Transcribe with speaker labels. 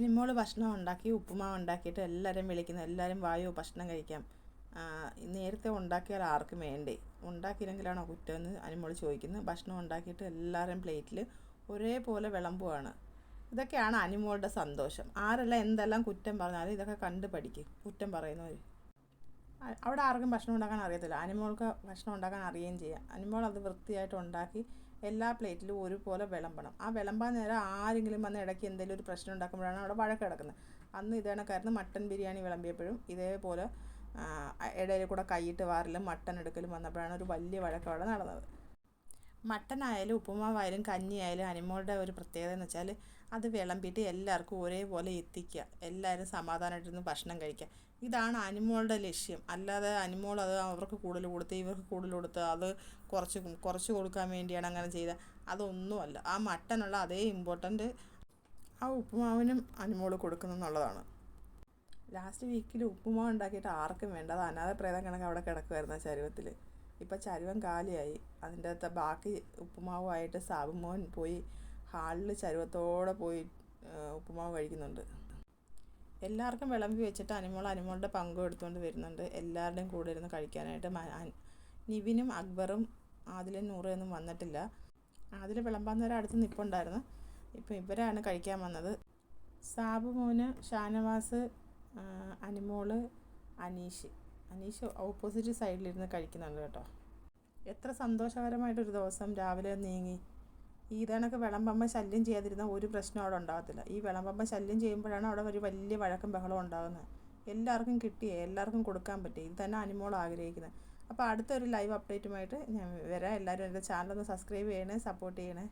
Speaker 1: അനിമോള് ഭക്ഷണം ഉണ്ടാക്കി ഉപ്പുമാവ് ഉണ്ടാക്കിയിട്ട് എല്ലാവരും വിളിക്കുന്നു, എല്ലാവരും വായോ ഭക്ഷണം കഴിക്കാം. നേരത്തെ ഉണ്ടാക്കിയാൽ ആർക്കും വേണ്ടേ, ഉണ്ടാക്കിയില്ലെങ്കിലാണോ കുറ്റമെന്ന് അനിമോള് ചോദിക്കുന്നു. ഭക്ഷണം ഉണ്ടാക്കിയിട്ട് എല്ലാവരും പ്ലേറ്റിൽ ഒരേപോലെ വിളമ്പുവാണ്. ഇതൊക്കെയാണ് അനിമോളുടെ സന്തോഷം. ആരെല്ലാം എന്തെല്ലാം കുറ്റം പറഞ്ഞാലും ഇതൊക്കെ കണ്ട് പഠിക്കും കുറ്റം പറയുന്നവർ. അവിടെ ആർക്കും ഭക്ഷണം ഉണ്ടാക്കാൻ അറിയത്തില്ല, അനിമോൾക്ക് ഭക്ഷണം ഉണ്ടാക്കാൻ അറിയുകയും ചെയ്യാം. അനിമോൾ അത് വൃത്തിയായിട്ട് ഉണ്ടാക്കി എല്ലാ പ്ലേറ്റിലും ഒരുപോലെ വിളമ്പണം. ആ വിളമ്പാൻ നേരം ആരെങ്കിലും വന്ന് ഇടയ്ക്ക് എന്തെങ്കിലും ഒരു പ്രശ്നം ഉണ്ടാക്കുമ്പോഴാണ് അവിടെ വഴക്ക് കിടക്കുന്നത്. അന്ന് ഇതേണക്കായിരുന്നു മട്ടൻ ബിരിയാണി വിളമ്പിയപ്പോഴും ഇതേപോലെ ഇടയിൽ കൂടെ കൈയിട്ട് വാരലും മട്ടൻ എടുക്കലും വന്നപ്പോഴാണ് ഒരു വലിയ വഴക്ക് അവിടെ നടന്നത്. മട്ടനായാലും ഉപ്പുമാവായാലും കഞ്ഞിയായാലും അനിമോളുടെ ഒരു പ്രത്യേകത എന്ന് വെച്ചാൽ അത് വിളമ്പിയിട്ട് എല്ലാവർക്കും ഒരേപോലെ എത്തിക്കുക, എല്ലാവരും സമാധാനമായിട്ടിരുന്ന് ഭക്ഷണം കഴിക്കുക. ഇതാണ് അനിമോളുടെ ലക്ഷ്യം. അല്ലാതെ അനിമോൾ അത് അവർക്ക് കൂടുതൽ കൊടുത്ത് ഇവർക്ക് കൂടുതൽ കൊടുത്ത് അത് കുറച്ച് കൊടുക്കാൻ വേണ്ടിയാണ് അങ്ങനെ ചെയ്തത്, അതൊന്നുമല്ല. ആ മട്ടനുള്ള അതേ ഇമ്പോർട്ടൻ്റ് ആ ഉപ്പുമാവിനും അനിമോൾ കൊടുക്കുന്നെന്നുള്ളതാണ്. ലാസ്റ്റ് വീക്കിൽ ഉപ്പുമാവ് ഉണ്ടാക്കിയിട്ട് ആർക്കും വേണ്ട, അത് അനാഥ പ്രേതം കണക്ക് അവിടെ കിടക്കുമായിരുന്നു ആ ചരുവത്തിൽ. ഇപ്പം ചരുവം കാലിയായി. അതിൻ്റെ അകത്ത് ബാക്കി ഉപ്പുമാവുമായിട്ട് സാബുമോൻ പോയി ഹാളിൽ ചരുവത്തോടെ പോയി ഉപ്പുമാവ് കഴിക്കുന്നുണ്ട്. എല്ലാവർക്കും വിളമ്പി വെച്ചിട്ട് അനിമോളുടെ പങ്കും എടുത്തുകൊണ്ട് വരുന്നുണ്ട്. എല്ലാവരുടെയും കൂടെ ഇരുന്ന് കഴിക്കാനായിട്ട്. നിവിനും അക്ബറും ആദിലും നൂറയൊന്നും വന്നിട്ടില്ല. ആദിൽ വിളമ്പാൻ നേരം അടുത്ത് നിൽപ്പുണ്ടായിരുന്നു. ഇപ്പം ഇവരാണ് കഴിക്കാൻ വന്നത്. സാബുമോന്, ഷാനവാസ്, അനിമോള്, അനീഷ് ഓപ്പോസിറ്റ് സൈഡിലിരുന്ന് കഴിക്കുന്നുണ്ട് കേട്ടോ. എത്ര സന്തോഷകരമായിട്ടൊരു ദിവസം രാവിലെ നീങ്ങി. ഈ ഇതേണക്ക് വിളമ്പമ്മ ശല്യം ചെയ്യാതിരുന്ന ഒരു പ്രശ്നം അവിടെ ഉണ്ടാകത്തില്ല. ഈ വിളമ്പമ്മ ശല്യം ചെയ്യുമ്പോഴാണ് അവിടെ ഒരു വലിയ വഴക്കും ബഹളവും ഉണ്ടാകുന്നത്. എല്ലാവർക്കും കിട്ടിയേ, എല്ലാവർക്കും കൊടുക്കാൻ പറ്റി. ഇത് തന്നെ അനിമോൾ ആഗ്രഹിക്കുന്നത്. അപ്പോൾ അടുത്തൊരു ലൈവ് അപ്ഡേറ്റുമായിട്ട് ഞാൻ വരാം. എല്ലാവരും എൻ്റെ ചാനലൊന്ന് സബ്സ്ക്രൈബ് ചെയ്യണേ, സപ്പോർട്ട് ചെയ്യണേ.